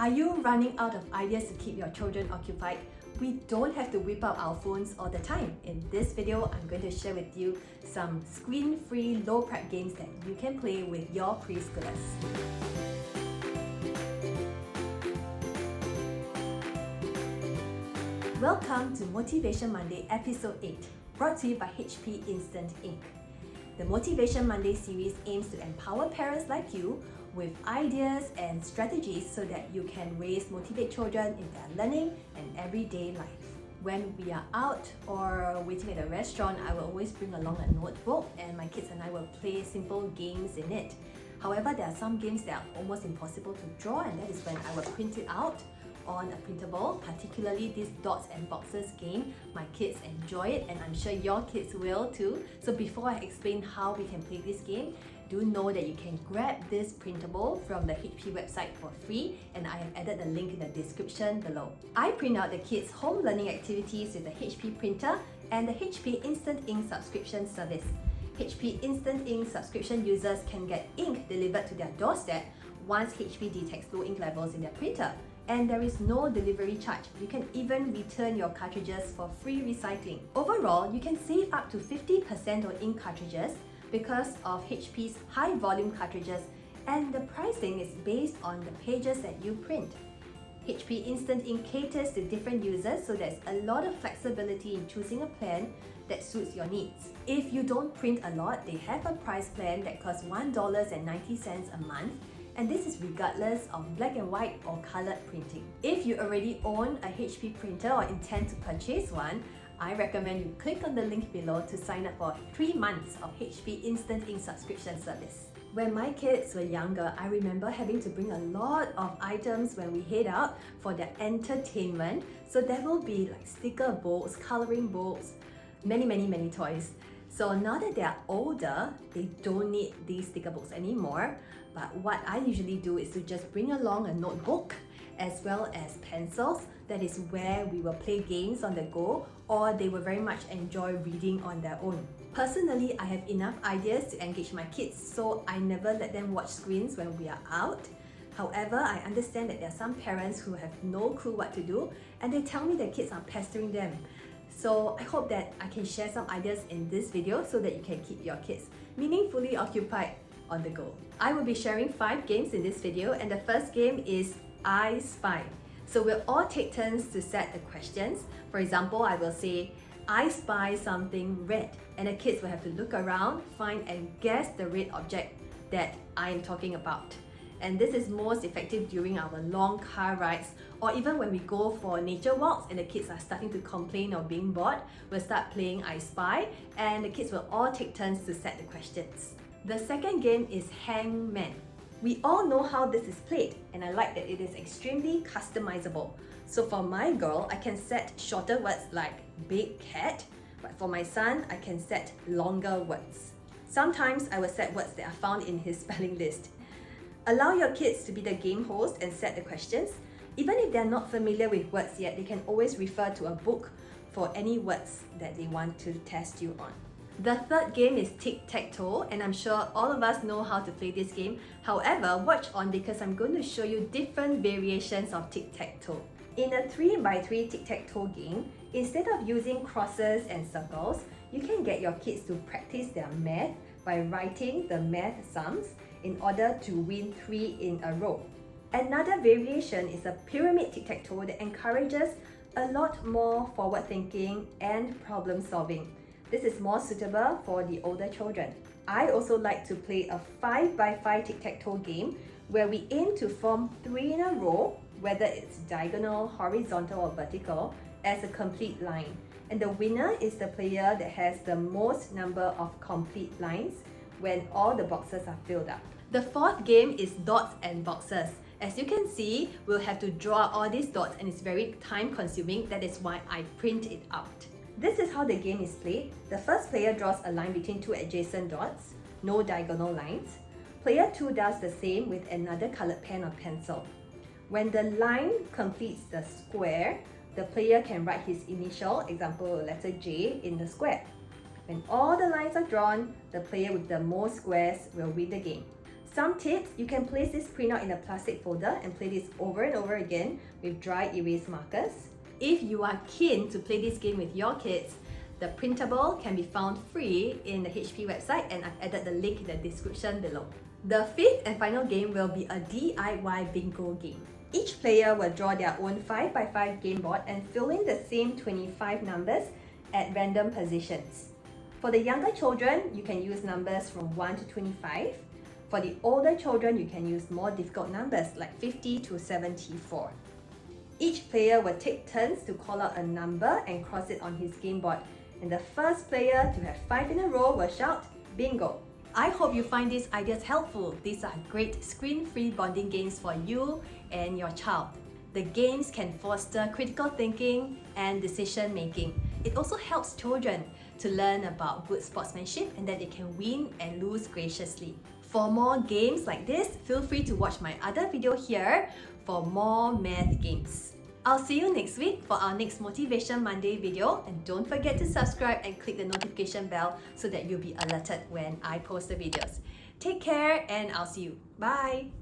Are you running out of ideas to keep your children occupied? We don't have to whip out our phones all the time. In this video, I'm going to share with you some screen-free, low-prep games that you can play with your preschoolers. Welcome to Motivation Monday Episode 8, brought to you by HP Instant Inc. The Motivation Monday series aims to empower parents like you with ideas and strategies so that you can motivate children in their learning and everyday life. When we are out or waiting at a restaurant, I will always bring along a notebook and my kids and I will play simple games in it. However, there are some games that are almost impossible to draw, and that is when I will print it out on a printable, particularly this dots and boxes game. My kids enjoy it and I'm sure your kids will too. So before I explain how we can play this game, do know that you can grab this printable from the HP website for free, and I have added the link in the description below. I print out the kids' home learning activities with the HP printer and the HP Instant Ink subscription service. HP Instant Ink subscription users can get ink delivered to their doorstep once HP detects low ink levels in their printer. And there is no delivery charge. You can even return your cartridges for free recycling. Overall, you can save up to 50% on ink cartridges because of HP's high volume cartridges, and the pricing is based on the pages that you print. HP Instant Ink caters to different users, so there's a lot of flexibility in choosing a plan that suits your needs. If you don't print a lot, they have a price plan that costs $1.90 a month, and this is regardless of black and white or colored printing. If you already own a HP printer or intend to purchase one, I recommend you click on the link below to sign up for 3 months of HP Instant Ink subscription service. When my kids were younger, I remember having to bring a lot of items when we head out for their entertainment. So there will be like sticker books, coloring books, many toys. So now that they are older, they don't need these sticker books anymore. But what I usually do is to just bring along a notebook as well as pencils. That is where we will play games on the go, or they will very much enjoy reading on their own. Personally, I have enough ideas to engage my kids, so I never let them watch screens when we are out. However, I understand that there are some parents who have no clue what to do and they tell me their kids are pestering them. So I hope that I can share some ideas in this video so that you can keep your kids meaningfully occupied on the go. I will be sharing 5 games in this video, and the first game is I Spy. So we'll all take turns to set the questions. For example, I will say, I spy something red, and the kids will have to look around, find and guess the red object that I am talking about. And this is most effective during our long car rides, or even when we go for nature walks and the kids are starting to complain or being bored, we'll start playing I Spy, and the kids will all take turns to set the questions. The second game is Hangman. We all know how this is played, and I like that it is extremely customizable. So for my girl, I can set shorter words like big cat, but for my son, I can set longer words. Sometimes I will set words that are found in his spelling list. Allow your kids to be the game host and set the questions. Even if they're not familiar with words yet, they can always refer to a book for any words that they want to test you on. The third game is tic-tac-toe, and I'm sure all of us know how to play this game. However, watch on because I'm going to show you different variations of tic-tac-toe. In a 3x3 tic-tac-toe game, instead of using crosses and circles, you can get your kids to practice their math by writing the math sums in order to win 3 in a row. Another variation is a pyramid tic-tac-toe that encourages a lot more forward thinking and problem solving. This is more suitable for the older children. I also like to play a 5x5 tic-tac-toe game where we aim to form 3 in a row, whether it's diagonal, horizontal or vertical, as a complete line. And the winner is the player that has the most number of complete lines when all the boxes are filled up. The fourth game is dots and boxes. As you can see, we'll have to draw all these dots and it's very time consuming. That is why I print it out. This is how the game is played. The first player draws a line between 2 adjacent dots, no diagonal lines. Player 2 does the same with another colored pen or pencil. When the line completes the square, the player can write his initial, example letter J, in the square. When all the lines are drawn, the player with the most squares will win the game. Some tips: you can place this printout in a plastic folder and play this over and over again with dry erase markers. If you are keen to play this game with your kids, the printable can be found free in the HP website, and I've added the link in the description below. The fifth and final game will be a DIY bingo game. Each player will draw their own 5x5 game board and fill in the same 25 numbers at random positions. For the younger children, you can use numbers from 1 to 25. For the older children, you can use more difficult numbers like 50 to 74. Each player will take turns to call out a number and cross it on his game board. And the first player to have 5 in a row will shout, "Bingo!" I hope you find these ideas helpful. These are great screen-free bonding games for you and your child. The games can foster critical thinking and decision making. It also helps children to learn about good sportsmanship and that they can win and lose graciously. For more games like this, feel free to watch my other video here for more math games. I'll see you next week for our next Motivation Monday video, and don't forget to subscribe and click the notification bell so that you'll be alerted when I post the videos. Take care and I'll see you. Bye!